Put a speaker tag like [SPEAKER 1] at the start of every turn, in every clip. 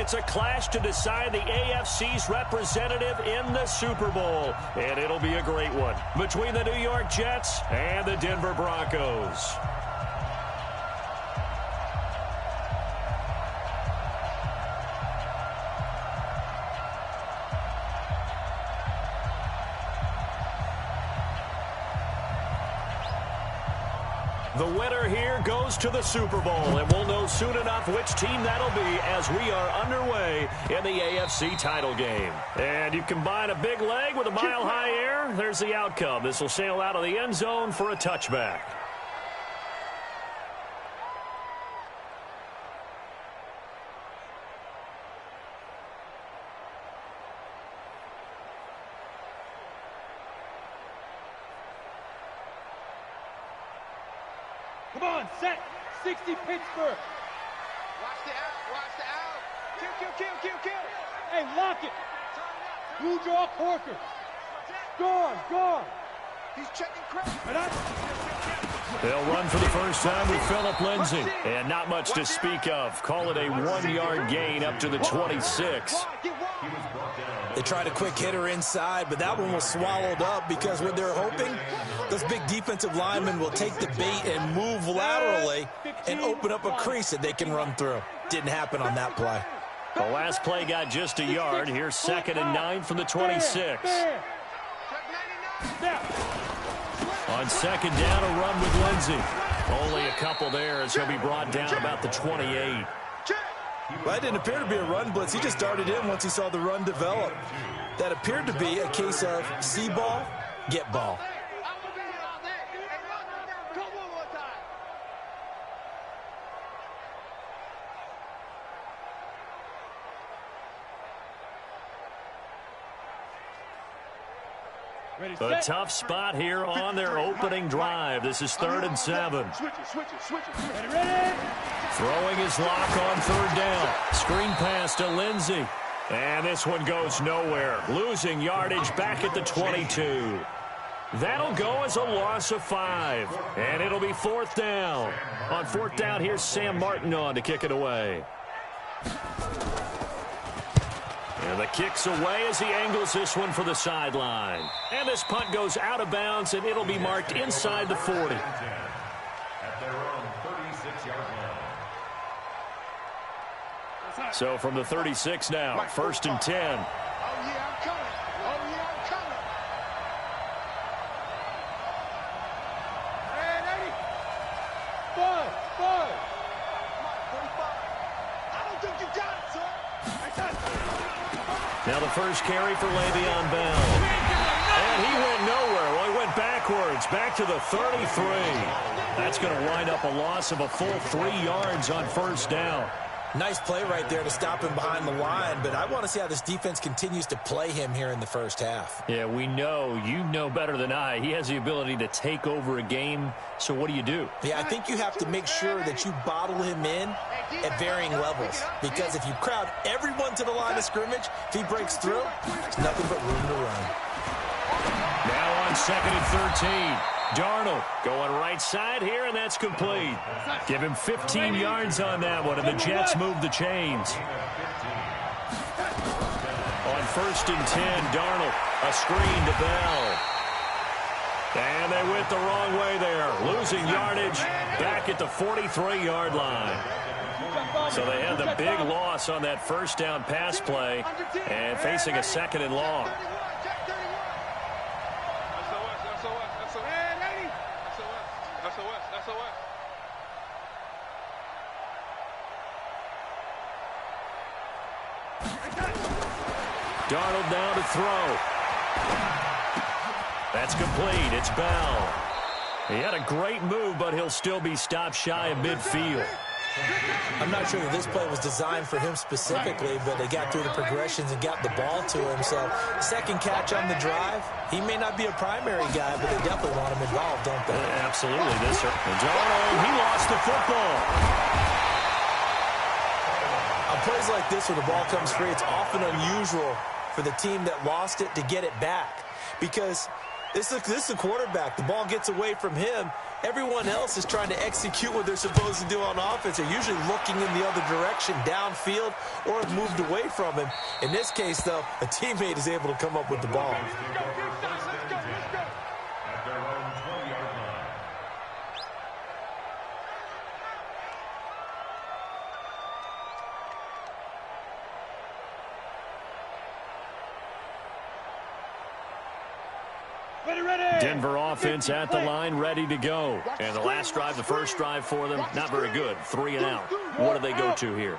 [SPEAKER 1] it's a clash to decide the AFC's representative in the Super Bowl. And it'll be a great one between the New York Jets and the Denver Broncos. The winner here goes to the Super Bowl, and we'll know soon enough which team that'll be as we are underway in the AFC title game. And you combine a big leg with a mile-high air, there's the outcome. This will sail out of the end zone for a touchback.
[SPEAKER 2] Come on, set. 60 Pittsburgh.
[SPEAKER 3] Watch the out. Kill.
[SPEAKER 2] Hey, lock it. Blue jaw Corker. Gone.
[SPEAKER 3] He's checking credit.
[SPEAKER 1] They'll run for the first time with Phillip Lindsay. And not much to speak of. Call it a 1-yard gain up to the 26.
[SPEAKER 4] They tried a quick hitter inside, but that one was swallowed up because what they're hoping, those big defensive linemen will take the bait and move laterally and open up a crease that they can run through. Didn't happen on that play.
[SPEAKER 1] The last play got just a yard. Here's 2nd and 9 from the 26. On 2nd down, a run with Lindsay. Only a couple there as he'll be brought down about the 28.
[SPEAKER 4] Well, that didn't appear to be a run blitz. He just darted in once he saw the run develop. That appeared to be a case of see ball, get ball.
[SPEAKER 1] A tough spot here on their opening drive. This is 3rd and 7. Throwing his lock on 3rd down. Screen pass to Lindsay. And this one goes nowhere. Losing yardage back at the 22. That'll go as a loss of 5. And it'll be 4th down. On 4th down, here's Sam Martin on to kick it away. And the kick's away as he angles this one for the sideline. And this punt goes out of bounds, and it'll be marked inside the 40. So from the 36 now, 1st and 10.
[SPEAKER 3] Oh, yeah, I'm coming.
[SPEAKER 1] Now the first carry for Le'Veon Bell. And he went nowhere. Well, he went backwards, back to the 33. That's going to wind up a loss of a full 3 yards on 1st down.
[SPEAKER 4] Nice play right there to stop him behind the line, but I want to see how this defense continues to play him here in the first half.
[SPEAKER 1] Yeah, we know. You know better than I. He has the ability to take over a game, so what do?
[SPEAKER 4] Yeah, I think you have to make sure that you bottle him in at varying levels, because if you crowd everyone to the line of scrimmage, if he breaks through, there's nothing but room to run.
[SPEAKER 1] Now on 2nd and 13. Darnold going right side here, and that's complete. Give him 15 yards on that one, and the Jets move the chains. On 1st and 10, Darnold, a screen to Bell. And they went the wrong way there, losing yardage back at the 43-yard line. So they had the big loss on that 1st down pass play and facing a 2nd and long. Darnold down to throw. That's complete. It's Bell. He had a great move, but he'll still be stopped shy of midfield.
[SPEAKER 4] I'm not sure that this play was designed for him specifically, but they got through the progressions and got the ball to him. So, 2nd catch on the drive. He may not be a primary guy, but they definitely want him involved, don't they?
[SPEAKER 1] Absolutely. This and Darnold, he lost the football.
[SPEAKER 4] On plays like this where the ball comes free, it's often unusual for the team that lost it to get it back, because This is the quarterback. The ball gets away from him. Everyone else is trying to execute what they're supposed to do on offense. They're usually looking in the other direction, downfield, or have moved away from him. In this case, though, a teammate is able to come up with the ball.
[SPEAKER 1] Denver offense at the line, ready to go. And the last drive, the first drive for them, not very good. 3 and out. What do they go to here?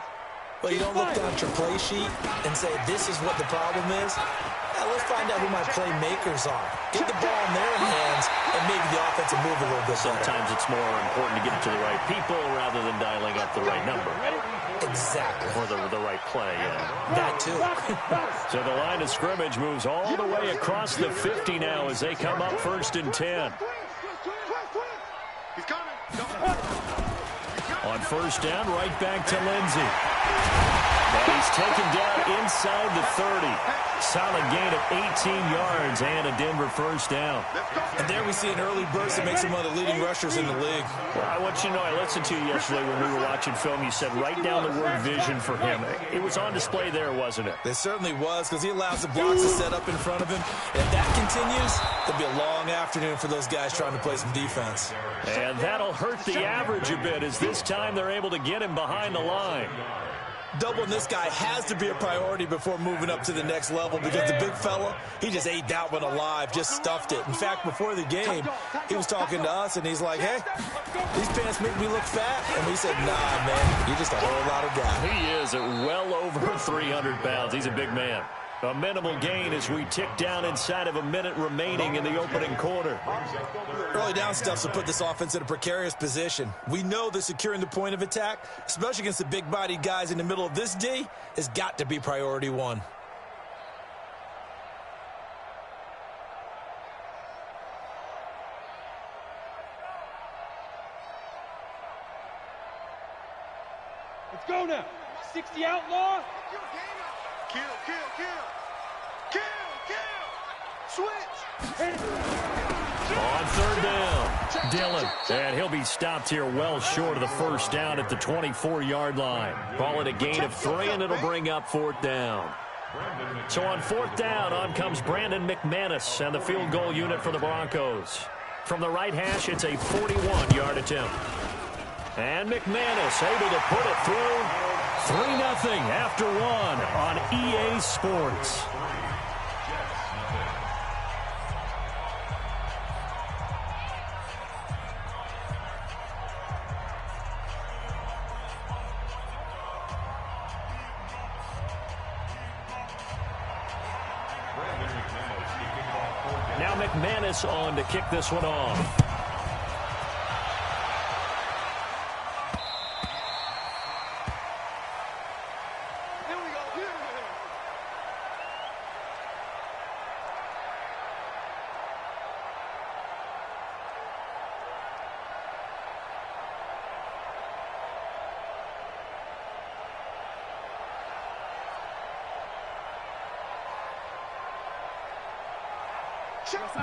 [SPEAKER 4] Well, you don't look down at your play sheet and say, this is what the problem is. Let's find out who my playmakers are. Get the ball in their hands, and maybe the offense will move a little bit better.
[SPEAKER 1] Sometimes it's more important to get it to the right people rather than dialing up the right number.
[SPEAKER 4] Exactly.
[SPEAKER 1] Or the right play, yeah.
[SPEAKER 4] That too.
[SPEAKER 1] So the line of scrimmage moves all the way across the 50 now as they come up 1st and 10.
[SPEAKER 3] He's coming.
[SPEAKER 1] On 1st down, right back to Lindsey. And he's taken down inside the 30. Solid gain of 18 yards and a Denver 1st down.
[SPEAKER 4] And there we see an early burst that makes him one of the leading rushers in the league.
[SPEAKER 1] Well, I want you to know, I listened to you yesterday when we were watching film. You said write down the word vision for him. It was on display there, wasn't it?
[SPEAKER 4] It certainly was, because he allows the blocks to set up in front of him. And if that continues, it'll be a long afternoon for those guys trying to play some defense.
[SPEAKER 1] And that'll hurt the average a bit, as this time they're able to get him behind the line.
[SPEAKER 4] Doubling this guy has to be a priority before moving up to the next level, because the big fella, he just ate that one alive, just stuffed it. In fact, before the game, he was talking to us, and he's like, hey, these pants make me look fat. And we said, nah, man, you're just a whole lot of guy.
[SPEAKER 1] He is at well over 300 pounds. He's a big man. A minimal gain as we tick down inside of a minute remaining in the opening quarter.
[SPEAKER 4] Early down stuff will put this offense in a precarious position. We know that securing the point of attack, especially against the big-bodied guys in the middle of this D, has got to be priority one.
[SPEAKER 2] Let's go now. 60 outlaw.
[SPEAKER 3] Kill, kill, kill. Kill, kill. Switch.
[SPEAKER 1] On 3rd down, Dillon. And he'll be stopped here well short of the 1st down at the 24-yard line. Call it a gain of 3, and it'll bring up 4th down. So on 4th down, on comes Brandon McManus and the field goal unit for the Broncos. From the right hash, it's a 41-yard attempt. And McManus able to put it through. 3-0 after 1 on EA Sports. Now McManus on to kick this one off.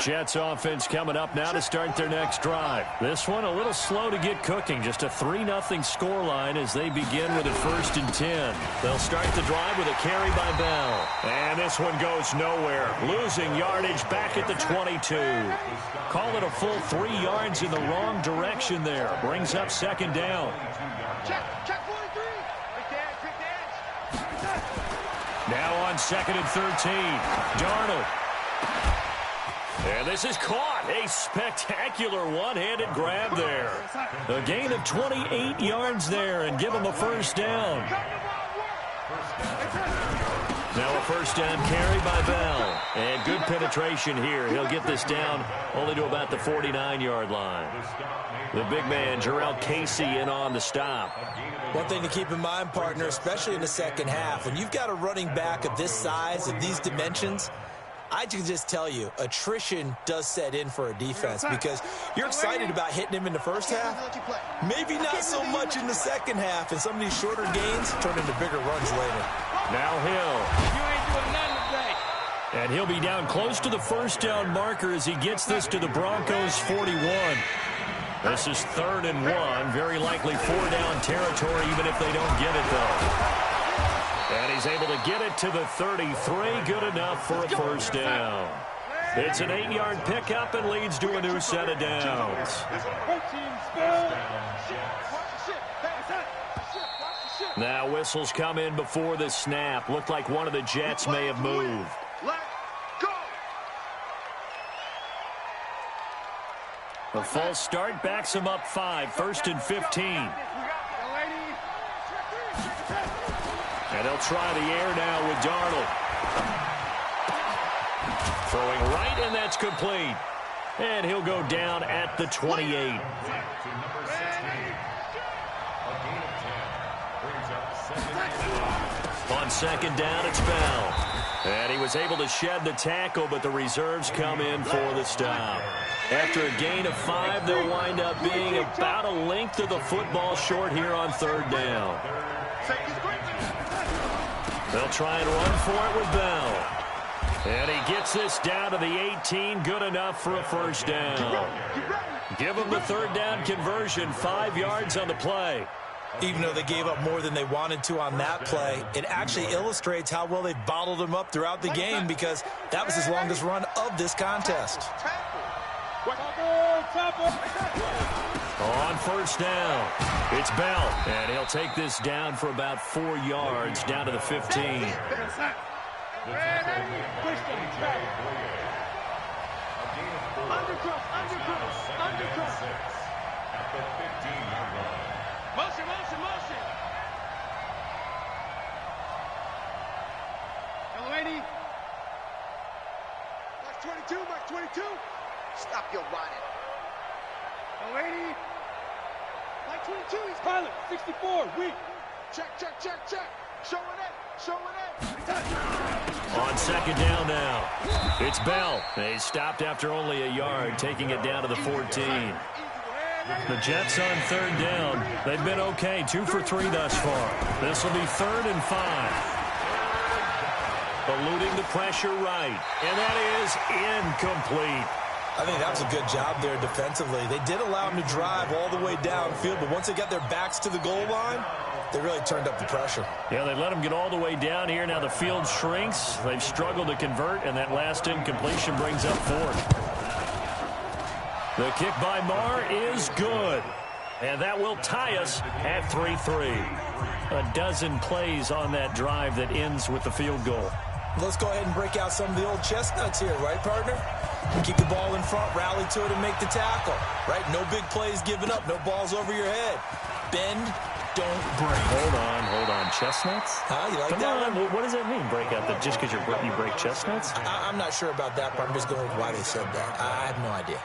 [SPEAKER 1] Jets offense coming up now to start their next drive. This one a little slow to get cooking. Just a 3-0 scoreline as they begin with a 1st and 10. They'll start the drive with a carry by Bell. And this one goes nowhere. Losing yardage back at the 22. Call it a full 3 yards in the wrong direction there. Brings up 2nd down.
[SPEAKER 3] Check 43.
[SPEAKER 1] Now on 2nd and 13. Darnold. And this is caught. A spectacular one-handed grab there. A gain of 28 yards there and give him a 1st down. Now a 1st down carry by Bell. And good penetration here. He'll get this down only to about the 49-yard line. The big man, Jarrell Casey, in on the stop.
[SPEAKER 4] One thing to keep in mind, partner, especially in the second half, when you've got a running back of this size, of these dimensions, I can just tell you, attrition does set in for a defense, because you're excited about hitting him in the first half. Maybe not so much in the second half, and some of these shorter gains turn into bigger runs later.
[SPEAKER 1] Now Hill.
[SPEAKER 2] You ain't doing nothing today.
[SPEAKER 1] And he'll be down close to the first down marker as he gets this to the Broncos 41. This is 3rd and 1. Very likely 4-down territory, even if they don't get it, though. And he's able to get it to the 33. Good enough for a first down. It's an 8-yard pickup and leads to a new set of downs. Now whistles come in before the snap. Looked like one of the Jets may have moved. A false start backs him up 5. 1st and 15. And they'll try the air now with Darnold. Throwing right, and that's complete. And he'll go down at the 28. On 2nd down, it's Bell. And he was able to shed the tackle, but the reserves come in for the stop. After a gain of 5, they'll wind up being about a length of the football short here on 3rd down. They'll try and run for it with Bell. And he gets this down to the 18. Good enough for a first down. Give him the 3rd down conversion. 5 yards on the play.
[SPEAKER 4] Even though they gave up more than they wanted to on that play, it actually illustrates how well they bottled him up throughout the game, because that was his longest run of this contest.
[SPEAKER 1] On 1st down, it's Bell, and he'll take this down for about 4 yards, down to the 15.
[SPEAKER 3] Motion, motion, motion. Delaney. Max 22, Max 22. Stop your running. Delaney. Max 22, he's
[SPEAKER 2] Pilot, 64, weak.
[SPEAKER 3] check, check, check, check. Showing it, showing it.
[SPEAKER 1] On 2nd down now, it's Bell. They stopped after only a yard, taking it down to the 14. The Jets on 3rd down. They've been okay, 2 for 3 thus far. This will be 3rd and 5. Eluding the pressure right, and that is incomplete.
[SPEAKER 4] I think that was a good job there defensively. They did allow him to drive all the way downfield, but once they got their backs to the goal line, they really turned up the pressure.
[SPEAKER 1] Yeah, they let him get all the way down here. Now the field shrinks. They've struggled to convert, and that last incompletion brings up 4th. The kick by Marr is good. And that will tie us at 3-3. A dozen plays on that drive that ends with the field goal.
[SPEAKER 4] Let's go ahead and break out some of the old chestnuts here, right, partner? Keep the ball in front, rally to it, and make the tackle, right? No big plays given up, no balls over your head. Bend, don't break.
[SPEAKER 1] Hold on. Chestnuts?
[SPEAKER 4] You like
[SPEAKER 1] Come
[SPEAKER 4] that
[SPEAKER 1] on.
[SPEAKER 4] one?
[SPEAKER 1] What does that mean, break out? That just because you break chestnuts?
[SPEAKER 4] I'm not sure about that, but I'm just going with why they said that. I have no idea.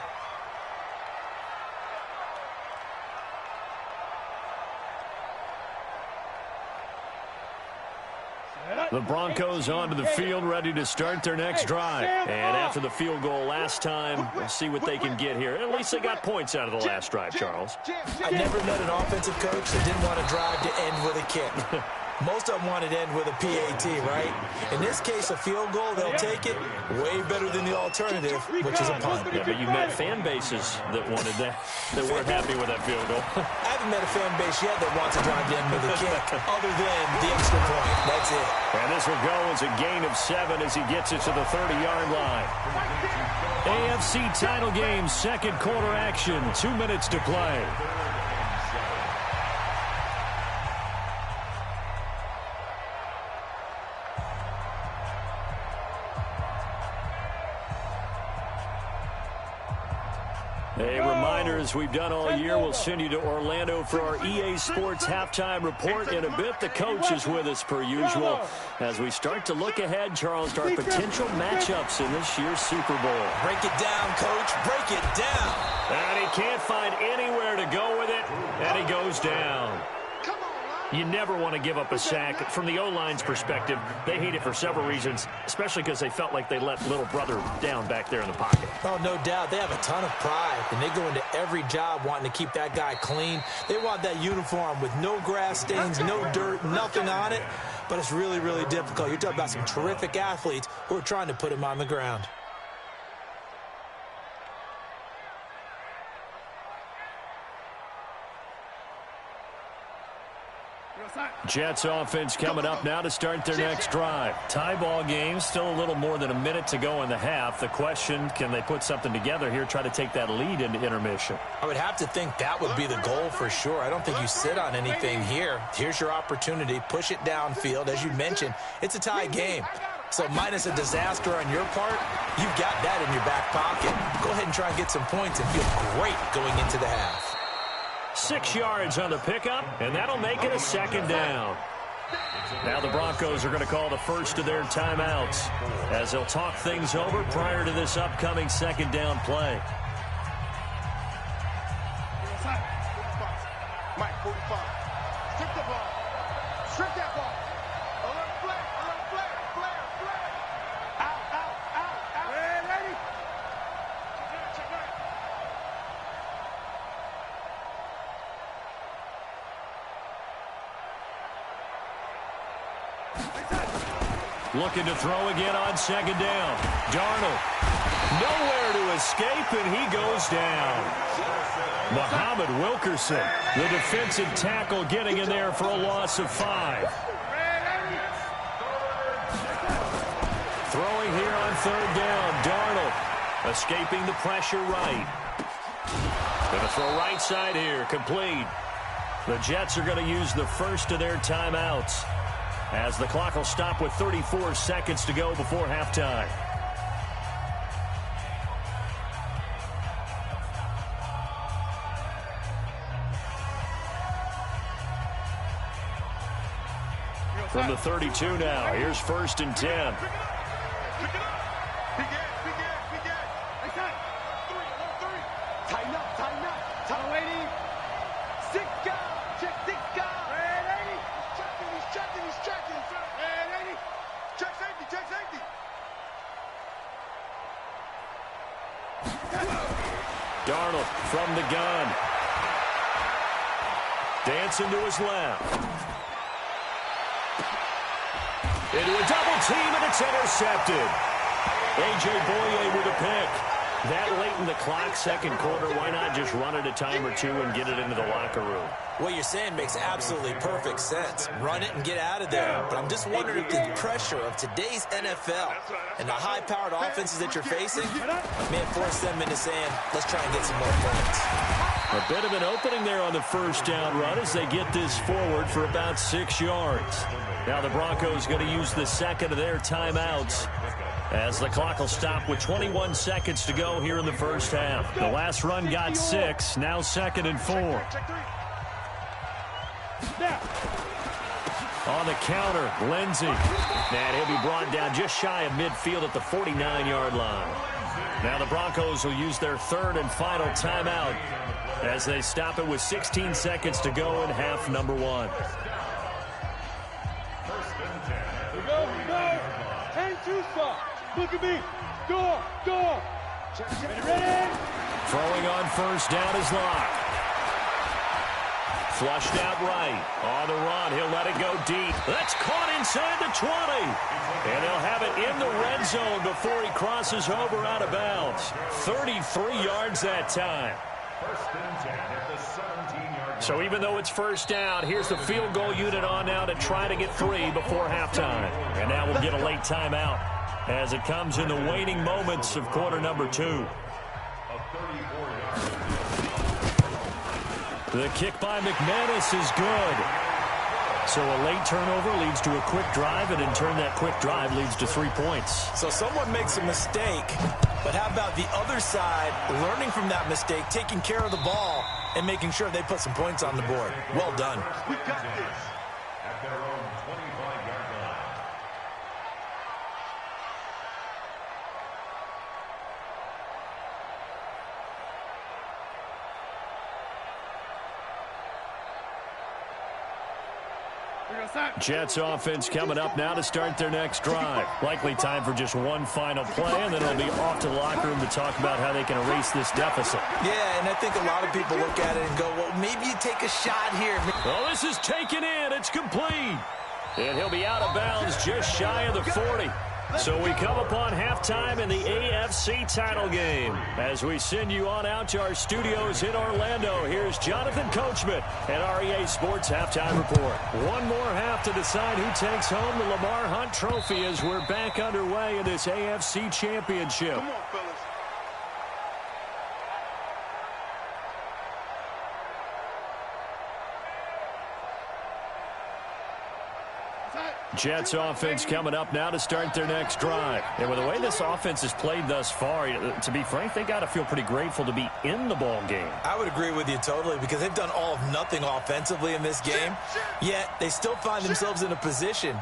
[SPEAKER 1] The Broncos onto the field, ready to start their next drive. And after the field goal last time, we'll see what they can get here. At least they got points out of the last drive, Charles.
[SPEAKER 4] I never met an offensive coach that didn't want to drive to end with a kick. Most of them wanted to end with a PAT, right? In this case, a field goal, they'll take it way better than the alternative, which is a punt.
[SPEAKER 1] Yeah, but you met fan bases that wanted that weren't happy with that field goal.
[SPEAKER 4] I haven't met a fan base yet that wants to drive to end with a kick, other than the extra point. That's it.
[SPEAKER 1] And this will go as a gain of 7 as he gets it to the 30-yard line. AFC title game, 2nd quarter action, 2 minutes to play. A reminder, as we've done all year, we'll send you to Orlando for our EA Sports halftime report in a bit. The coach is with us per usual as we start to look ahead, Charles, to our potential matchups in this year's Super Bowl.
[SPEAKER 4] Break it down, coach. Break it down.
[SPEAKER 1] And he can't find anywhere to go with it, and he goes down. You never want to give up a sack. From the O-line's perspective, they hate it for several reasons, especially because they felt like they let little brother down back there in the pocket.
[SPEAKER 4] Oh, no doubt. They have a ton of pride, and they go into every job wanting to keep that guy clean. They want that uniform with no grass stains, no dirt, nothing on it. but it's really, really difficult. You're talking about some terrific athletes who are trying to put him on the ground.
[SPEAKER 1] Jets offense coming up now to start their next drive. Tie ball game, still a little more than a minute to go in the half. The question, can they put something together here, try to take that lead into intermission?
[SPEAKER 4] I would have to think that would be the goal for sure. I don't think you sit on anything here. Here's your opportunity. Push it downfield. As you mentioned, it's a tie game. So minus a disaster on your part, you've got that in your back pocket. Go ahead and try and get some points and feel great going into the half.
[SPEAKER 1] 6 yards on the pickup, and that'll make it a second down. Now the Broncos are going to call the first of their timeouts as they'll talk things over prior to this upcoming second down play.
[SPEAKER 3] Mike, 45. Strip the ball. Strip that ball. A little flare. Out. Hey, lady. Check right.
[SPEAKER 1] Looking to throw again on second down. Darnold nowhere to escape, and he goes down. Muhammad Wilkerson, the defensive tackle, getting in there for a loss of 5. Throwing here on third down. Darnold escaping the pressure right. Going to throw right side here. Complete. The Jets are going to use the first of their timeouts as the clock will stop with 34 seconds to go before halftime. From the 32 now, here's 1st and 10. Darnold from the gun. Dancing to his left. Into a double team, and it's intercepted. A.J. Boye with a pick. That late in the clock, second quarter, why not just run it a time or two and get it into the locker room?
[SPEAKER 4] What you're saying makes absolutely perfect sense. Run it and get out of there. But I'm just wondering if the pressure of today's NFL and the high-powered offenses that you're facing may force them into saying, let's try and get some more points.
[SPEAKER 1] A bit of an opening there on the first down run as they get this forward for about 6 yards. Now the Broncos going to use the second of their timeouts as the clock will stop with 21 seconds to go here in the first half. The last run got 6, now 2nd and 4. On the counter, Lindsey. And he'll be brought down just shy of midfield at the 49-yard line. Now the Broncos will use their third and final timeout as they stop it with 16 seconds to go in half number 1.
[SPEAKER 2] Go. 10-2 spot. Look at me. Go. Ready?
[SPEAKER 1] Throwing on first down is Locke. Flushed out right. On the run, he'll let it go deep. That's caught inside the 20. And they'll have it in the red zone before he crosses over out of bounds. 33 yards that time. So even though it's first down, here's the field goal unit on now to try to get 3 before halftime. And now we'll get a late timeout as it comes in the waning moments of quarter number 2. The kick by McManus is good. So a late turnover leads to a quick drive, and in turn that quick drive leads to 3 points.
[SPEAKER 4] So someone makes a mistake, but how about the other side learning from that mistake, taking care of the ball, and making sure they put some points on the board? Well done.
[SPEAKER 3] We got this.
[SPEAKER 5] At their own 25-yard line.
[SPEAKER 1] Jets offense coming up now to start their next drive. Likely time for just one final play, and then it'll be off to the locker room to talk about how they can erase this deficit.
[SPEAKER 4] Yeah, and I think a lot of people look at it and go, well, maybe you take a shot here.
[SPEAKER 1] Well, this is taken in. It's complete. And he'll be out of bounds just shy of the 40. So we come upon halftime in the AFC title game. As we send you on out to our studios in Orlando, here's Jonathan Coachman at REA Sports Halftime Report. One more half to decide who takes home the Lamar Hunt Trophy as we're back underway in this AFC Championship.
[SPEAKER 3] Come on, fellas.
[SPEAKER 1] Jets offense coming up now to start their next drive. And with the way this offense has played thus far, to be frank, they got to feel pretty grateful to be in the ball game.
[SPEAKER 4] I would agree with you totally because they've done all of nothing offensively in this game, yet they still find themselves in a position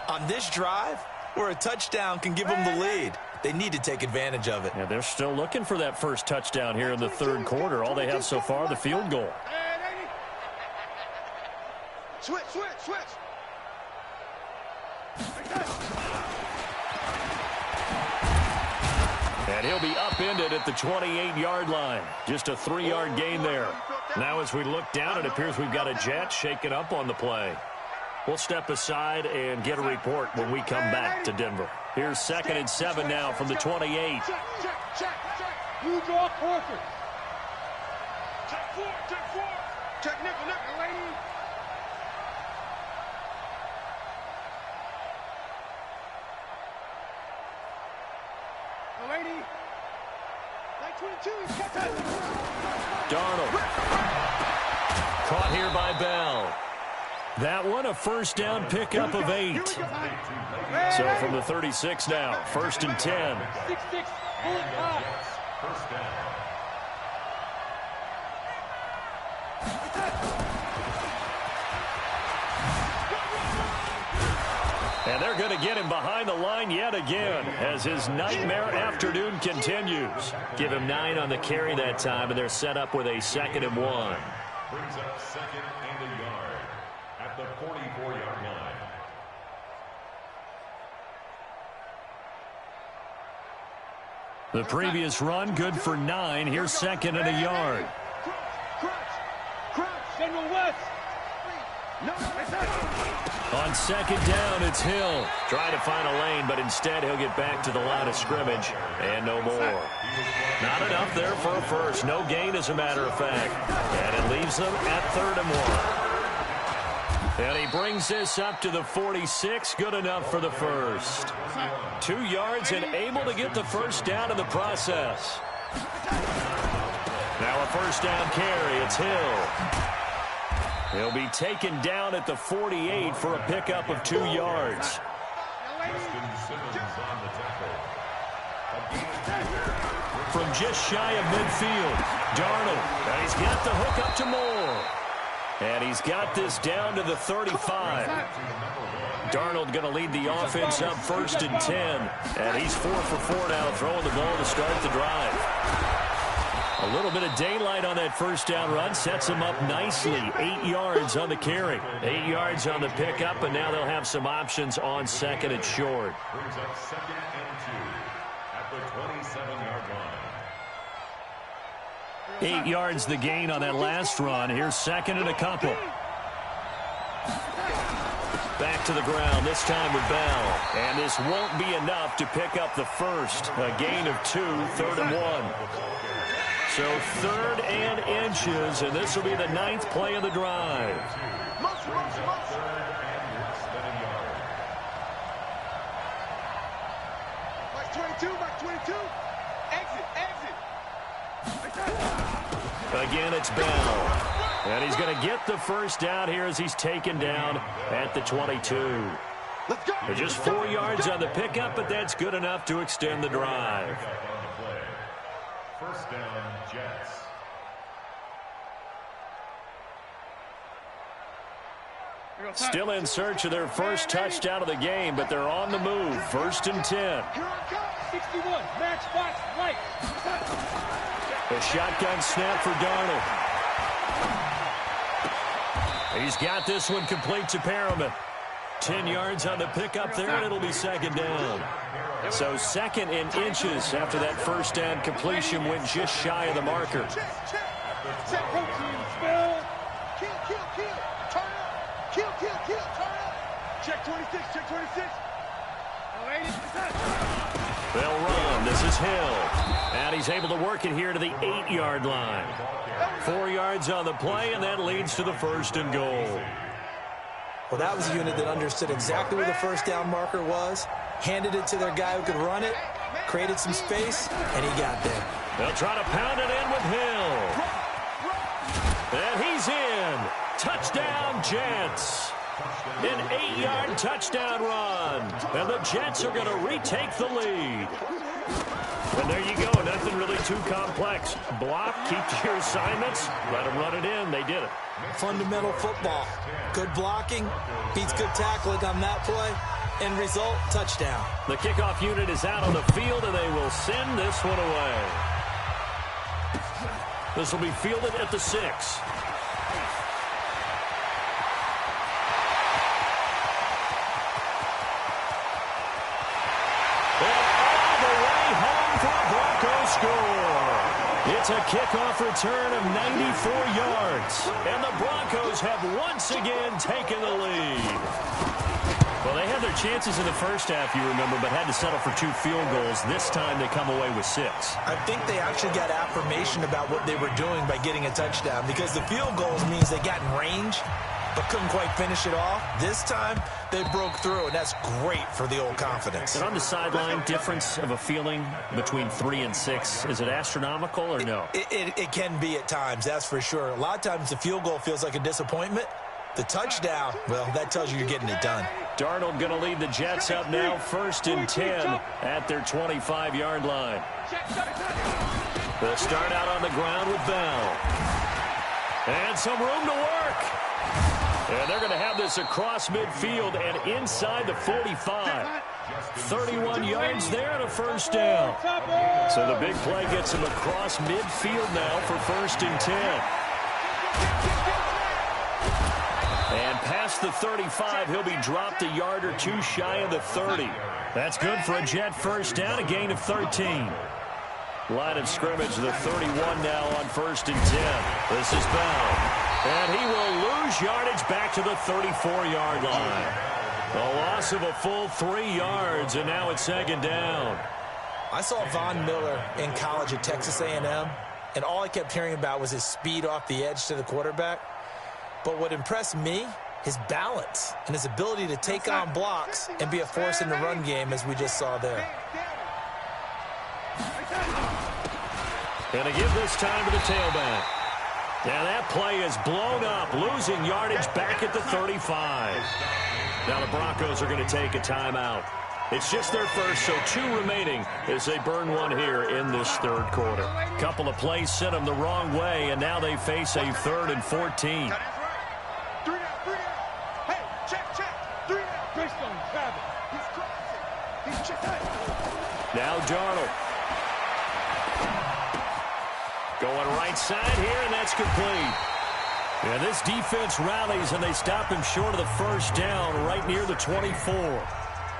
[SPEAKER 4] on this drive where a touchdown can give them the lead. They need to take advantage of it.
[SPEAKER 1] Yeah, they're still looking for that first touchdown here in the third quarter. All they have so far, the field goal.
[SPEAKER 3] Switch.
[SPEAKER 1] And he'll be upended at the 28-yard line. Just a 3-yard gain there. Now as we look down, it appears we've got a Jet shaken up on the play. We'll step aside and get a report when we come back to Denver. Here's 2nd and 7 now from the 28.
[SPEAKER 2] You draw quarter.
[SPEAKER 3] Check nickel, lady. Lady. Like 22.
[SPEAKER 1] Darnold. Caught here by Bell. That one, a first down pickup of 8. So from the 36 now, 1st and 10.
[SPEAKER 2] 6-6.
[SPEAKER 5] First down.
[SPEAKER 1] And they're going to get him behind the line yet again as his nightmare afternoon continues. Give him 9 on the carry that time, and they're set up with a 2nd and 1.
[SPEAKER 5] Brings up 2nd and a yard at the 44-yard line.
[SPEAKER 1] The previous run good for 9. Here's 2nd and a yard.
[SPEAKER 2] Crunch. General West.
[SPEAKER 1] On 2nd down, it's Hill. Trying to find a lane, but instead he'll get back to the line of scrimmage and no more. Not enough there for a first. No gain, as a matter of fact. And it leaves them at 3rd and 1. And he brings this up to the 46. Good enough for the first. 2 yards and able to get the first down in the process. Now a first down carry. It's Hill. He'll be taken down at the 48 for a pickup of 2 yards. From just shy of midfield, Darnold. And he's got the hook up to Moore. And he's got this down to the 35. Darnold going to lead the offense up 1st and 10. And he's 4 for 4 now, throwing the ball to start the drive. A little bit of daylight on that first down run sets him up nicely. 8 yards on the carry. 8 yards on the pickup, and now they'll have some options on 2nd and short.
[SPEAKER 5] Brings up 2nd and 2 at the 27-yard line.
[SPEAKER 1] 8 yards the gain on that last run. Here's 2nd and a couple. Back to the ground, this time with Bell. And this won't be enough to pick up the first. A gain of 2, 3rd and 1. So 3rd and inches, and this will be the 9th play of the drive.
[SPEAKER 3] Mike 22. Exit.
[SPEAKER 1] Again, it's Bell. And he's going to get the first down here as he's taken down at the 22.
[SPEAKER 3] Let's go.
[SPEAKER 1] Just 4 yards on the pickup, but that's good enough to extend the drive.
[SPEAKER 5] First down, Jets.
[SPEAKER 1] Still in search of their first touchdown of the game, but they're on the move. 1st and 10.
[SPEAKER 2] 61. Matchbox right.
[SPEAKER 1] A shotgun snap for Darnold. He's got this one complete to Perriman. 10 yards on the pickup there, and it'll be 2nd down. So 2nd and inches after that first down completion went just shy of the marker.
[SPEAKER 3] Kill. Turn up. Kill. Turn up. Check
[SPEAKER 1] is Hill. And he's able to work it here to the 8-yard line. 4 yards on the play, and that leads to the 1st and goal.
[SPEAKER 4] Well, that was a unit that understood exactly where the first down marker was, handed it to their guy who could run it, created some space, and he got there.
[SPEAKER 1] They'll try to pound it in with Hill. And he's in. Touchdown, Jets. An 8-yard touchdown run. And the Jets are going to retake the lead. And there you go. Nothing really too complex. Block, keep to your assignments, let them run it in. They did it.
[SPEAKER 4] Fundamental football. Good blocking, beats good tackling on that play. End result, touchdown.
[SPEAKER 1] The kickoff unit is out on the field, and they will send this one away. This will be fielded at the 6. Score. It's a kickoff return of 94 yards. And the Broncos have once again taken the lead. Well, they had their chances in the first half, you remember, but had to settle for 2 field goals. This time they come away with 6.
[SPEAKER 4] I think they actually got affirmation about what they were doing by getting a touchdown, because the field goals means they got in range but couldn't quite finish it off. This time, they broke through, and that's great for the old confidence.
[SPEAKER 1] And on the sideline, difference of a feeling between 3 and 6, is it astronomical or no?
[SPEAKER 4] It can be at times, that's for sure. A lot of times the field goal feels like a disappointment. The touchdown, well, that tells you you're getting it done.
[SPEAKER 1] Darnold going to lead the Jets up now, 1st and 10 at their 25-yard line. They'll start out on the ground with Bell. And some room to work. And they're going to have this across midfield and inside the 45. 31 yards there and a 1st down. So the big play gets him across midfield now for 1st and 10. And past the 35, he'll be dropped a yard or 2 shy of the 30. That's good for a Jet 1st down, a gain of 13. Line of scrimmage, the 31 now on 1st and 10. This is Bell. And he will lose yardage back to the 34-yard line. A loss of a full 3 yards, and now it's 2nd down.
[SPEAKER 4] I saw Von Miller in college at Texas A&M, and all I kept hearing about was his speed off the edge to the quarterback. But what impressed me, his balance and his ability to take on blocks and be a force in the run game, as we just saw there.
[SPEAKER 1] And to give this time to the tailback. Now that play is blown up, losing yardage back at the 35. Now the Broncos are going to take a timeout. It's just their first, so 2 remaining as they burn one here in this 3rd quarter. Couple of plays sent them the wrong way, and now they face a 3rd and 14.
[SPEAKER 2] Hey, check. 3 now. Greystone, Travis. He's crossing. He's checking.
[SPEAKER 1] Now Darnold. Going right side here, and that's complete. And this defense rallies, and they stop him short of the 1st down right near the 24.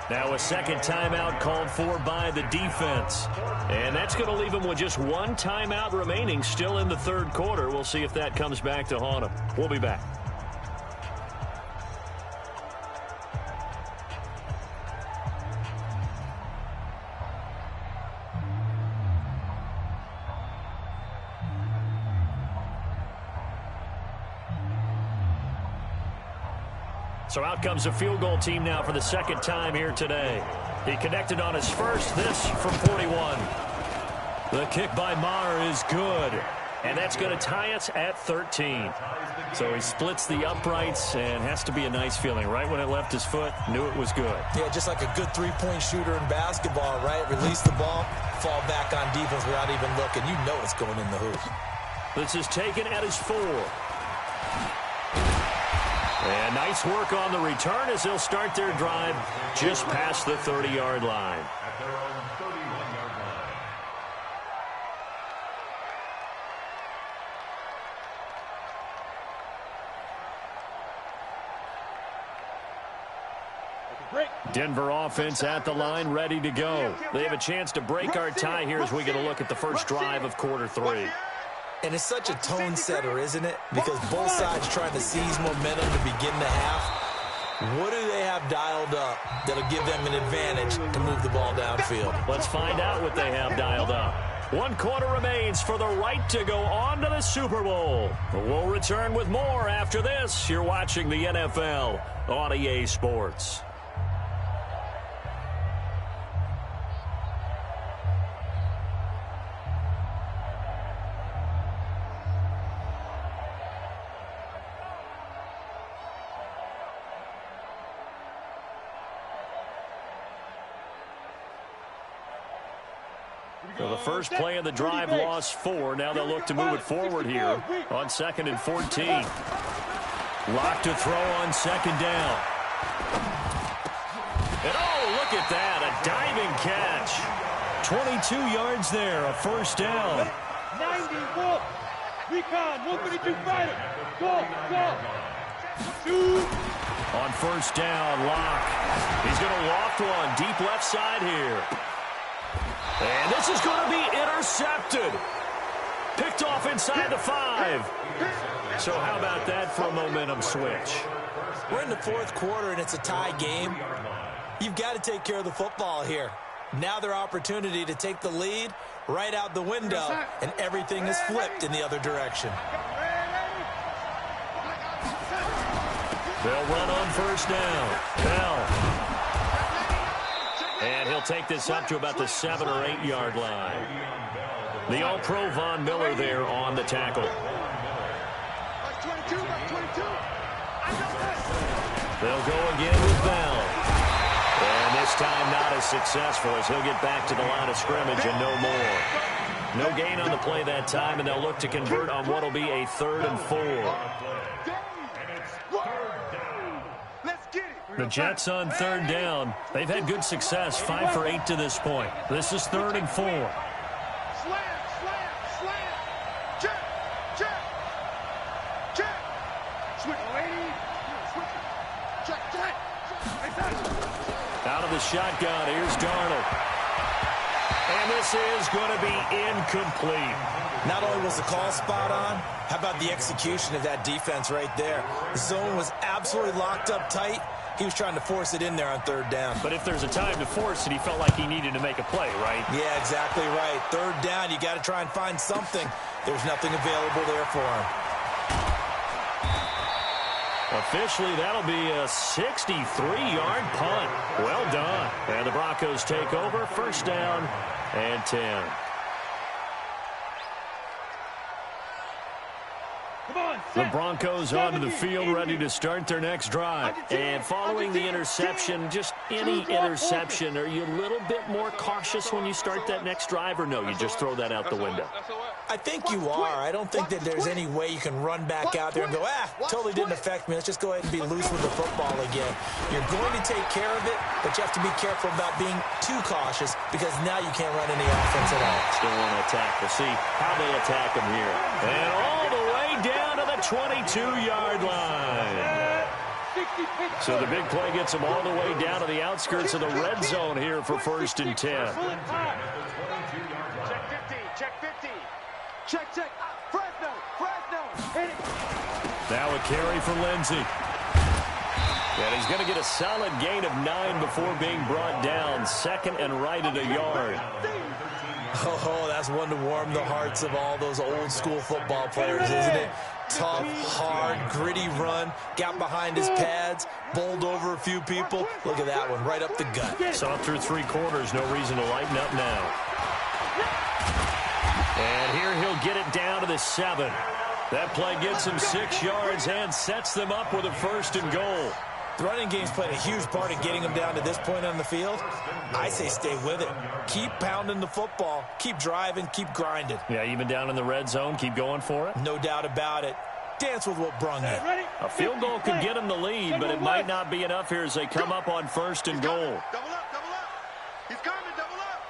[SPEAKER 1] Now a 2nd timeout called for by the defense. And that's going to leave him with just 1 timeout remaining still in the 3rd quarter. We'll see if that comes back to haunt him. We'll be back. So out comes the field goal team now for the 2nd time here today. He connected on his first, this from 41. The kick by Maher is good, and that's going to tie us at 13. So he splits the uprights, and has to be a nice feeling. Right when it left his foot, knew it was good.
[SPEAKER 4] Yeah, just like a good 3-point shooter in basketball, right? Release the ball, fall back on defense without even looking. You know it's going in the hoop.
[SPEAKER 1] This is taken at his 4. And nice work on the return as they'll start their drive just past the 30-yard line.
[SPEAKER 5] At their own 31-yard line.
[SPEAKER 1] Denver offense at the line, ready to go. They have a chance to break our tie here as we get a look at the first drive of quarter 3.
[SPEAKER 4] And it's such a tone setter, isn't it? Because both sides trying to seize momentum to begin the half. What do they have dialed up that'll give them an advantage to move the ball downfield?
[SPEAKER 1] Let's find out what they have dialed up. 1 quarter remains for the right to go on to the Super Bowl. We'll return with more after this. You're watching the NFL on EA Sports. So the first play of the drive lost 4. Now they'll look to move it forward here on 2nd and 14. Lock to throw on 2nd down. And oh, look at that, a diving catch. 22 yards there, a first down.
[SPEAKER 2] 91. Recon, 152 fighter. Go, go. Shoot.
[SPEAKER 1] On first down, Lock. He's going to loft one deep left side here. And this is going to be intercepted. Picked off inside the 5. So how about that for a momentum switch?
[SPEAKER 4] We're in the 4th quarter, and it's a tie game. You've got to take care of the football here. Now their opportunity to take the lead right out the window, and everything is flipped in the other direction.
[SPEAKER 1] They'll run on first down. Bell. And he'll take this up to about the 7 or 8 yard line. The All-Pro Von Miller there on the tackle. They'll go again with Bell. And this time not as successful as he'll get back to the line of scrimmage and no more. No gain on the play that time, and they'll look to convert on what will be a 3rd and 4. The Jets on 3rd down. They've had good success, 5 for 8 to this point. This is 3rd and 4.
[SPEAKER 3] Slam, slam. Check. Switch, lady. Switch. Check.
[SPEAKER 1] Out of the shotgun, here's Darnold. And this is going to be incomplete.
[SPEAKER 4] Not only was the call spot on, how about the execution of that defense right there? The zone was absolutely locked up tight. He was trying to force it in there on 3rd down.
[SPEAKER 1] But if there's a time to force it, he felt like he needed to make a play, right?
[SPEAKER 4] Yeah, exactly right. 3rd down, you got to try and find something. There's nothing available there for him.
[SPEAKER 1] Officially, that'll be a 63-yard punt. Well done. And the Broncos take over, first down and 10. The Broncos onto the field, ready to start their next drive. And following the interception, just any interception, are you a little bit more cautious when you start that next drive, or no, you just throw that out the window?
[SPEAKER 4] I think you are. I don't think that there's any way you can run back out there and go, totally didn't affect me. Let's just go ahead and be loose with the football again. You're going to take care of it, but you have to be careful about being too cautious because now you can't run any offense at all.
[SPEAKER 1] Still want to attack. We'll see how they attack him here. And all the way down to the 22-yard line. So the big play gets him all the way down to the outskirts of the red zone here for 1st and 10.
[SPEAKER 3] Check 50. Check. Fresno. Hit it.
[SPEAKER 1] Now a carry for Lindsey. And he's going to get a solid gain of 9 before being brought down. 2nd and right at a yard.
[SPEAKER 4] Oh, that's one to warm the hearts of all those old school football players, isn't it? Tough, hard, gritty run. Got behind his pads, bowled over a few people. Look at that one, right up the gut.
[SPEAKER 1] Saw through 3 quarters, no reason to lighten up now. And here he'll get it down to the 7. That play gets him 6 yards and sets them up with a 1st and goal.
[SPEAKER 4] The running game's played a huge part in getting them down to this point on the field. I say stay with it. Keep pounding the football. Keep driving. Keep grinding.
[SPEAKER 1] Yeah, even down in the red zone, keep going for it.
[SPEAKER 4] No doubt about it. Dance with what brung you.
[SPEAKER 1] A field goal could get him the lead, but it might not be enough here as they come up on 1st and goal.
[SPEAKER 3] Double up. He's coming, double up.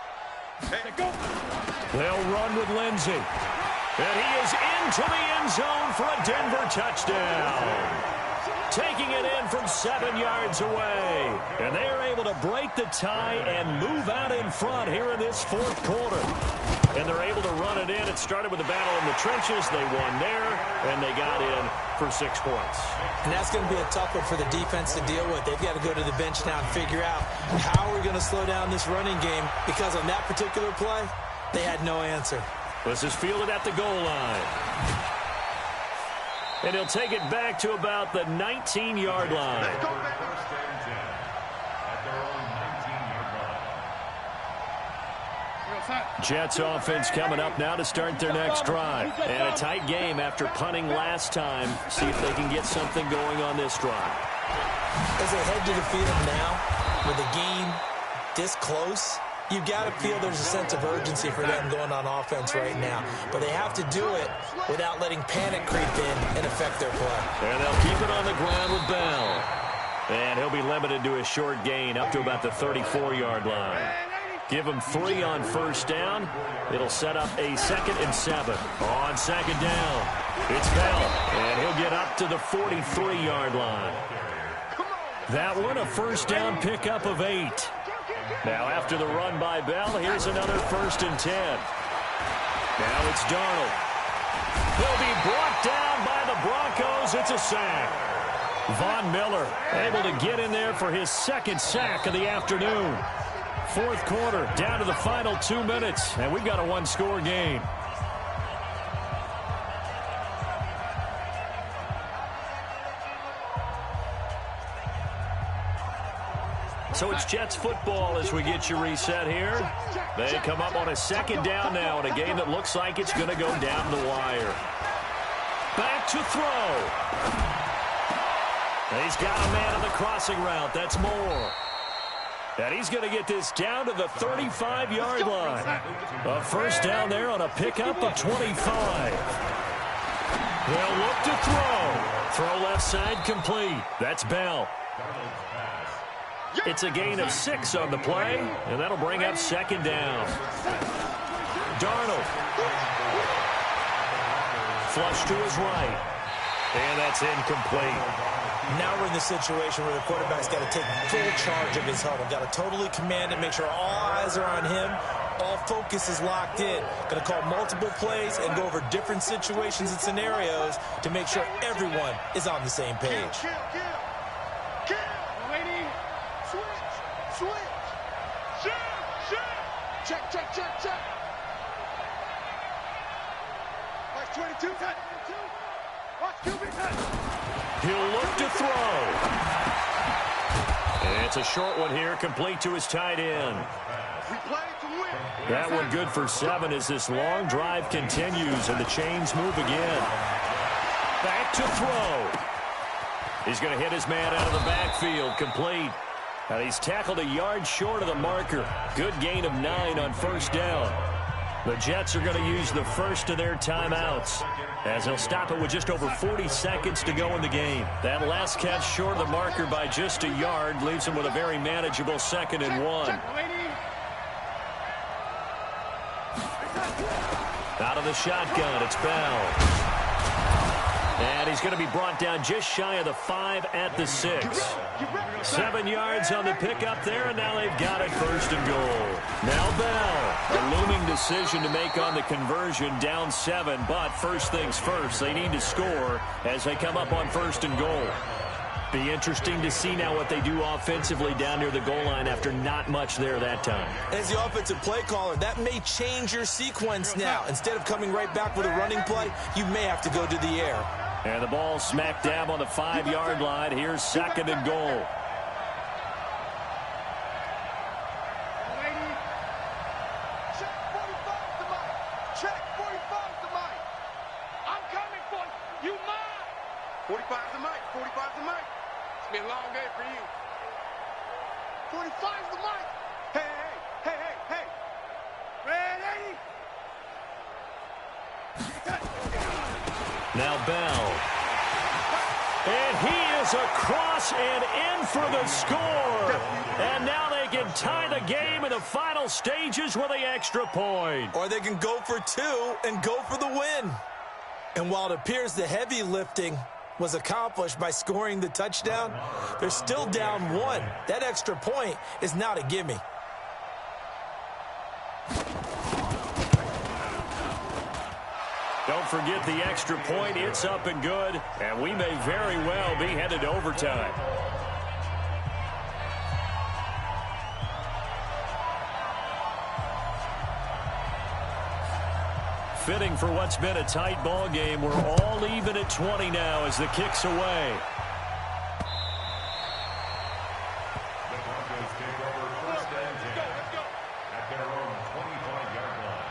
[SPEAKER 3] Hey, go.
[SPEAKER 1] They'll run with Lindsey. And he is into the end zone for a Denver touchdown. taking it in from 7 yards away. And they are able to break the tie and move out in front here in this fourth quarter. And they're able to run it in. It started with a battle in the trenches. They won there, and they got in for 6 points.
[SPEAKER 4] And that's going to be a tough one for the defense to deal with. They've got to go to the bench now and figure out how we're going to slow down this running game, because on that particular play, they had no answer.
[SPEAKER 1] This is fielded at the goal line. And he'll take it back to about the 19-yard line.
[SPEAKER 5] First and 10 at their own 19-yard line.
[SPEAKER 1] Jets offense coming up now to start their next drive. And a tight game after punting last time. See if they can get something going on this drive.
[SPEAKER 4] As they head to the field now, with the game this close, you've got to feel there's a sense of urgency for them going on offense right now. But they have to do it without letting panic creep in and affect their play.
[SPEAKER 1] And they'll keep it on the ground with Bell. And he'll be limited to a short gain up to about the 34-yard line. Give him 3 on first down. It'll set up a 2nd and 7. On second down, it's Bell. And he'll get up to the 43-yard line. That one, a first down pickup of 8. Now after the run by Bell, here's another 1st and 10. Now it's Darnold. He'll be brought down by the Broncos. It's a sack. Von Miller able to get in there for his 2nd sack of the afternoon. Fourth quarter, down to the final 2 minutes, and we've got a 1-score game. So it's Jets football as we get you reset here. They come up on a 2nd down now in a game that looks like it's going to go down the wire. Back to throw. He's got a man on the crossing route. That's Moore. And he's going to get this down to the 35-yard line. A first down there on a pickup of 25. They'll look to throw. Throw left side complete. That's Bell. It's a gain of 6 on the play, and that'll bring up 2nd down. Darnold. Flush to his right. And that's incomplete.
[SPEAKER 4] Now we're in the situation where the quarterback's got to take full charge of his huddle. Got to totally command it, make sure all eyes are on him. All focus is locked in. Going to call multiple plays and go over different situations and scenarios to make sure everyone is on the same page.
[SPEAKER 3] Check, check, check, check. Watch 22. Watch QB.
[SPEAKER 1] He'll look to throw. And it's a short one here, complete to his tight end.
[SPEAKER 3] We play to win.
[SPEAKER 1] That one good for 7 as this long drive continues and the chains move again. Back to throw. He's going to hit his man out of the backfield, complete. And he's tackled a yard short of the marker. Good gain of 9 on first down. The Jets are going to use the first of their timeouts as they'll stop it with just over 40 seconds to go in the game. That last catch short of the marker by just a yard leaves them with a very manageable 2nd and 1. Out of the shotgun, it's Bell. And he's going to be brought down just shy of the 5 at the 6. 7 yards on the pickup there, and now they've got it 1st and goal. Now Bell, a looming decision to make on the conversion, down 7, but first things first, they need to score as they come up on 1st and goal. Be interesting to see now what they do offensively down near the goal line after not much there that time.
[SPEAKER 4] As the offensive play caller, that may change your sequence now. Instead of coming right back with a running play, you may have to go to the air.
[SPEAKER 1] And the ball smack dab on the 5-yard line. Here's 2nd and goal.
[SPEAKER 3] Check 45's the mic. Check 45's the mic. I'm coming for you. Mine. 45's the mic. 45's the mic. It's been a long day for you. 45's the mic. Hey, hey, hey, hey, hey. Ready?
[SPEAKER 1] Now Bell. And he is across and in for the score. And now they can tie the game in the final stages with the extra point.
[SPEAKER 4] Or they can go for 2 and go for the win. And while it appears the heavy lifting was accomplished by scoring the touchdown. They're still down 1. That extra point is not a gimme.
[SPEAKER 1] Don't forget the extra point. It's up and good, and we may very well be headed to overtime. Fitting for what's been a tight ball game. We're all even at 20 now as the kick's away.
[SPEAKER 5] The Broncos take over first and 10 at their own 25-yard line.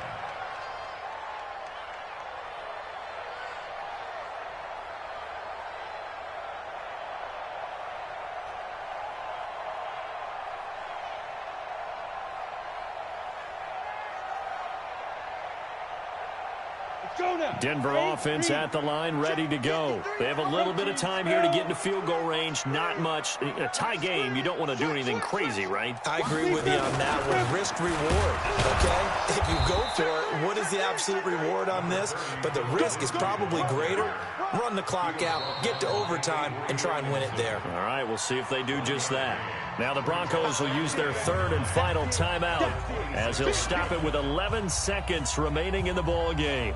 [SPEAKER 1] Denver offense at the line, ready to go. They have a little bit of time here to get into field goal range. Not much. A tie game, you don't want to do anything crazy, right?
[SPEAKER 4] I agree with you on that one. Risk reward, okay? If you go for it, what is the absolute reward on this? But the risk is probably greater. Run the clock out, get to overtime, and try and win it there.
[SPEAKER 1] All right, we'll see if they do just that. Now the Broncos will use their third and final timeout as they'll stop it with 11 seconds remaining in the ball game.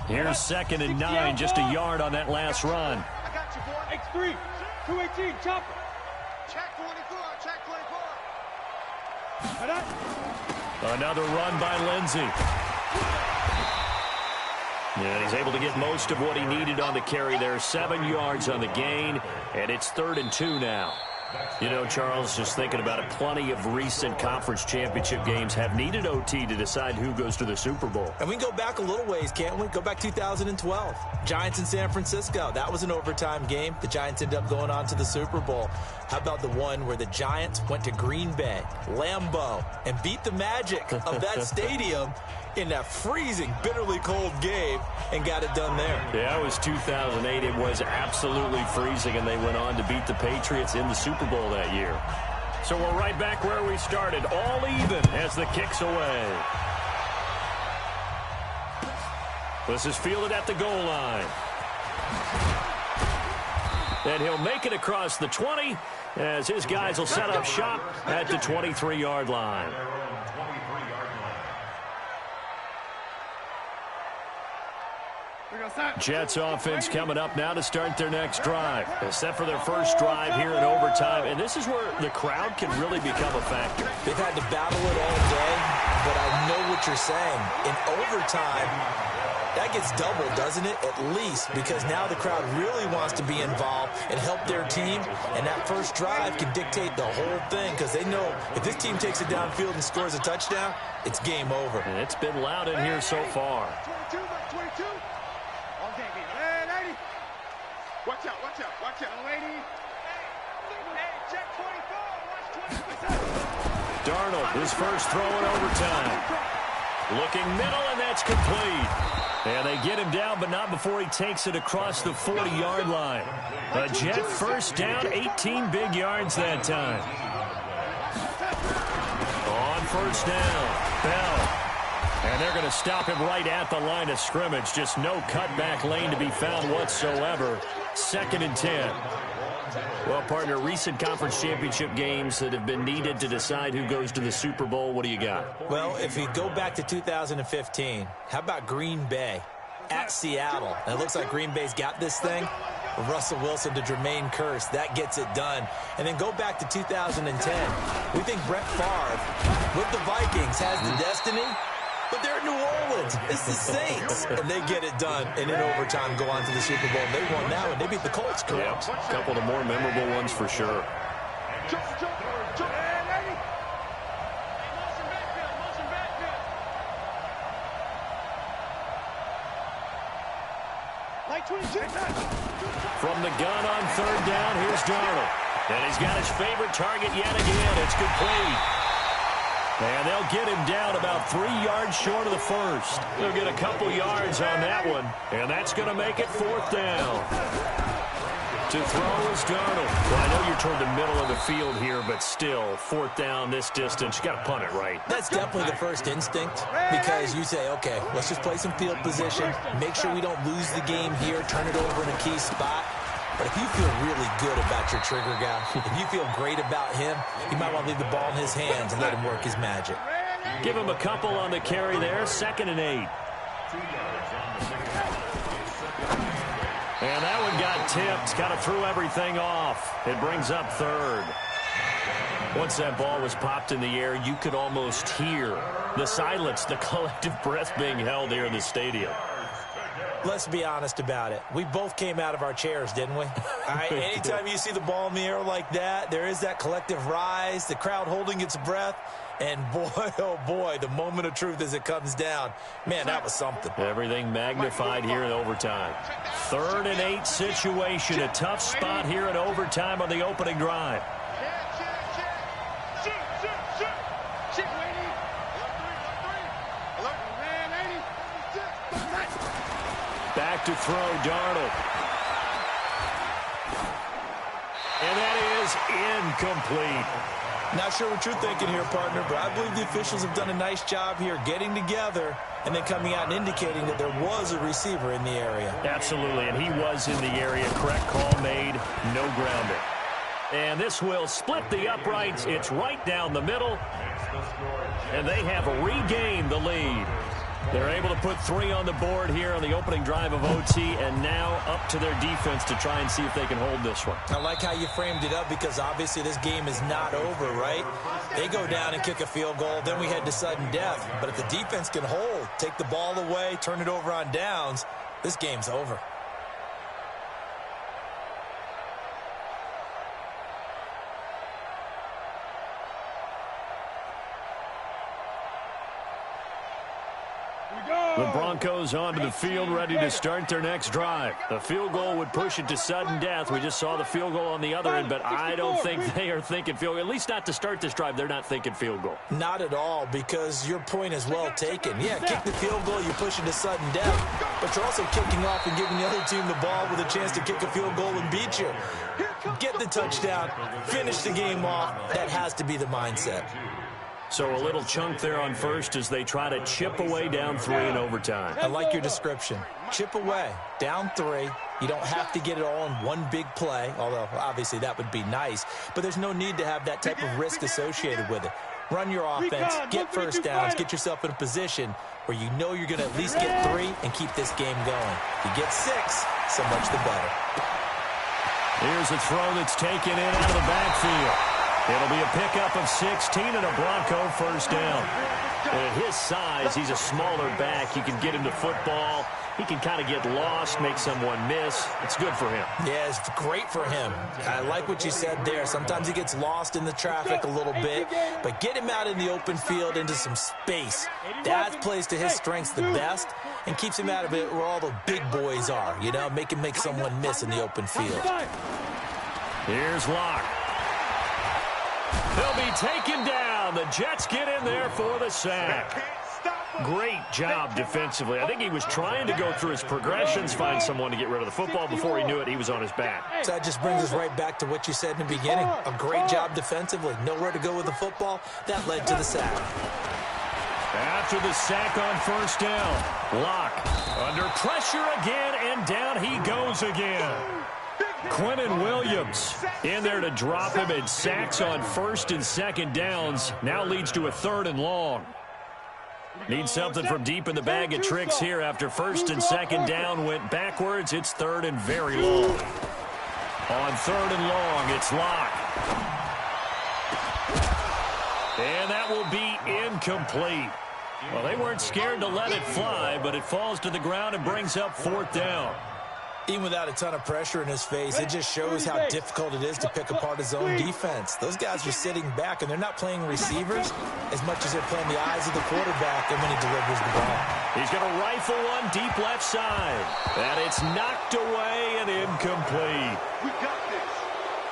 [SPEAKER 1] Here's 2nd and 9, just a yard on that last run.
[SPEAKER 3] I got you, boy.
[SPEAKER 2] X3, 218, chopper.
[SPEAKER 3] Check 24, check 24.
[SPEAKER 1] Another run by Lindsey. And he's able to get most of what he needed on the carry there. 7 yards on the gain, and it's 3rd and 2 now. You know, Charles, just thinking about it, plenty of recent conference championship games have needed OT to decide who goes to the Super Bowl.
[SPEAKER 4] And we can go back a little ways, can't we? Go back 2012. Giants in San Francisco. That was an overtime game. The Giants ended up going on to the Super Bowl. How about the one where the Giants went to Green Bay, Lambeau, and beat the magic of that stadium in that freezing, bitterly cold game and got it done there?
[SPEAKER 1] Yeah, it was 2008. It was absolutely freezing, and they went on to beat the Patriots in the Super Bowl that year. So we're right back where we started, all even as the kick's away. This is fielded at the goal line. And he'll make it across the 20 as his guys will set up shop at the 23-yard line. Jets offense coming up now to start their next drive. Set for their first drive here in overtime. And this is where the crowd can really become a factor.
[SPEAKER 4] They've had to battle it all day, but I know what you're saying. In overtime, that gets doubled, doesn't it? At least, because now the crowd really wants to be involved and help their team. And that first drive can dictate the whole thing because they know if this team takes it downfield and scores a touchdown, it's game over.
[SPEAKER 1] And it's been loud in here so far.
[SPEAKER 3] 22, 22. Hey, lady. Watch out, watch out, watch out, lady. Hey, check 24, watch 20%.
[SPEAKER 1] Darnold, his first throw in overtime. Looking middle, and that's complete. And they get him down, but not before he takes it across the 40-yard line. A Jet first down, 18 big yards that time. On first down, Bell. And they're going to stop him right at the line of scrimmage. Just no cutback lane to be found whatsoever. 2nd and 10. Well, partner, recent conference championship games that have been needed to decide who goes to the Super Bowl, what do you got?
[SPEAKER 4] Well, if you go back to 2015, how about Green Bay at Seattle? And it looks like Green Bay's got this thing. Russell Wilson to Jermaine Kearse, that gets it done. And then go back to 2010. We think Brett Favre with the Vikings has the destiny, but they're in New Orleans. It's the Saints. And they get it done. And in overtime, go on to the Super Bowl. And they won that one. They beat the Colts, correct?
[SPEAKER 1] Yep. A couple of the more memorable ones for sure.
[SPEAKER 3] Jump, hey, lady. Light 22.
[SPEAKER 1] From the gun on 3rd down, here's Darnold. And he's got his favorite target yet again. It's complete. And they'll get him down about 3 yards short of the first. They'll get a couple yards on that one. And that's going to make it 4th down. To throw is Darnold. Well, I know you're toward the middle of the field here, but still, fourth down this distance. You got to punt it, right?
[SPEAKER 4] That's definitely the first instinct, because you say, okay, let's just play some field position, make sure we don't lose the game here, turn it over in a key spot. But if you feel really good about your trigger guy, if you feel great about him, you might want to leave the ball in his hands and let him work his magic.
[SPEAKER 1] Give him a couple on the carry there, 2nd and 8. And that one got tipped, kind of threw everything off. It brings up 3rd. Once that ball was popped in the air, you could almost hear the silence, the collective breath being held here in the stadium.
[SPEAKER 4] Let's be honest about it. We both came out of our chairs, didn't we? All right, anytime you see the ball in the air like that, there is that collective rise, the crowd holding its breath, and boy, oh boy, the moment of truth as it comes down. Man, that was something.
[SPEAKER 1] Everything magnified here in overtime. 3rd and 8 situation, a tough spot here in overtime on the opening drive. Back to throw, Darnold. And that is incomplete.
[SPEAKER 4] Not sure what you're thinking here, partner, but I believe the officials have done a nice job here getting together and then coming out and indicating that there was a receiver in the area.
[SPEAKER 1] Absolutely, and he was in the area. Correct call made, no grounding. And this will split the uprights. It's right down the middle, and they have regained the lead. They're able to put 3 on the board here on the opening drive of OT, and now up to their defense to try and see if they can hold this one.
[SPEAKER 4] I like how you framed it up, because obviously this game is not over, right? They go down and kick a field goal, then we head to sudden death. But if the defense can hold, take the ball away, turn it over on downs, this game's over.
[SPEAKER 1] The Broncos onto the field, ready to start their next drive. The field goal would push it to sudden death. We just saw the field goal on the other end, but I don't think they are thinking field goal. At least not to start this drive. They're not thinking field goal.
[SPEAKER 4] Not at all, because your point is well taken. Yeah, kick the field goal, you're pushing to sudden death, but you're also kicking off and giving the other team the ball with a chance to kick a field goal and beat you. Get the touchdown, finish the game off. That has to be the mindset.
[SPEAKER 1] So a little chunk there on first as they try to chip away down 3 in overtime.
[SPEAKER 4] I like your description. Chip away, down 3. You don't have to get it all in one big play, although obviously that would be nice. But there's no need to have that type of risk associated with it. Run your offense, get first downs, get yourself in a position where you know you're going to at least get 3 and keep this game going. If you get 6, so much the better.
[SPEAKER 1] Here's a throw that's taken in out of the backfield. It'll be a pickup of 16 and a Bronco first down. At his size, he's a smaller back. You can get him to football. He can kind of get lost, make someone miss. It's good for him.
[SPEAKER 4] Yeah, it's great for him. I like what you said there. Sometimes he gets lost in the traffic a little bit, but get him out in the open field into some space. That plays to his strengths the best and keeps him out of it where all the big boys are, you know, make him make someone miss in the open field.
[SPEAKER 1] Here's Locke. He'll be taken down. The Jets get in there for the sack. Great job defensively. I think he was trying to go through his progressions, find someone to get rid of the football. Before he knew it, he was on his back.
[SPEAKER 4] So that just brings us right back to what you said in the beginning. A great job defensively. Nowhere to go with the football. That led to the sack.
[SPEAKER 1] After the sack on first down, Locke under pressure again, and down he goes again. Quentin Williams in there to drop him, and sacks on first and second downs. Now leads to a 3rd and long. Need something from deep in the bag of tricks here. After first and second down went backwards, it's 3rd and very long. On 3rd and long, it's Locke. And that will be incomplete. Well, they weren't scared to let it fly, but it falls to the ground and brings up 4th down.
[SPEAKER 4] Even without a ton of pressure in his face, it just shows how difficult it is to pick apart his own defense. Those guys are sitting back, and they're not playing receivers as much as they're playing the eyes of the quarterback and when he delivers the ball.
[SPEAKER 1] He's going to rifle one deep left side. And it's knocked away and incomplete.
[SPEAKER 3] We got this.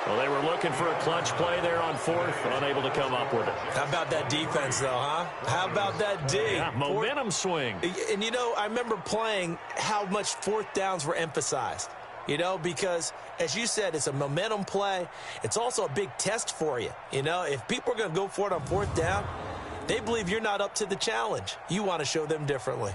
[SPEAKER 1] Well, they were looking for a clutch play there on 4th, unable to come up with it.
[SPEAKER 4] How about that defense, though, huh? How about that D?
[SPEAKER 1] Yeah, momentum swing.
[SPEAKER 4] And, you know, I remember playing how much 4th downs were emphasized. you know, because, as you said, it's a momentum play. It's also a big test for you. You know, if people are going to go for it on 4th down, they believe you're not up to the challenge. You want to show them differently.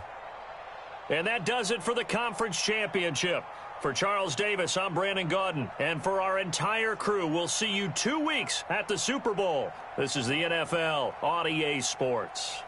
[SPEAKER 1] And that does it for the conference championship. For Charles Davis, I'm Brandon Gaudin. And for our entire crew, we'll see you 2 weeks at the Super Bowl. This is the NFL on EA Sports.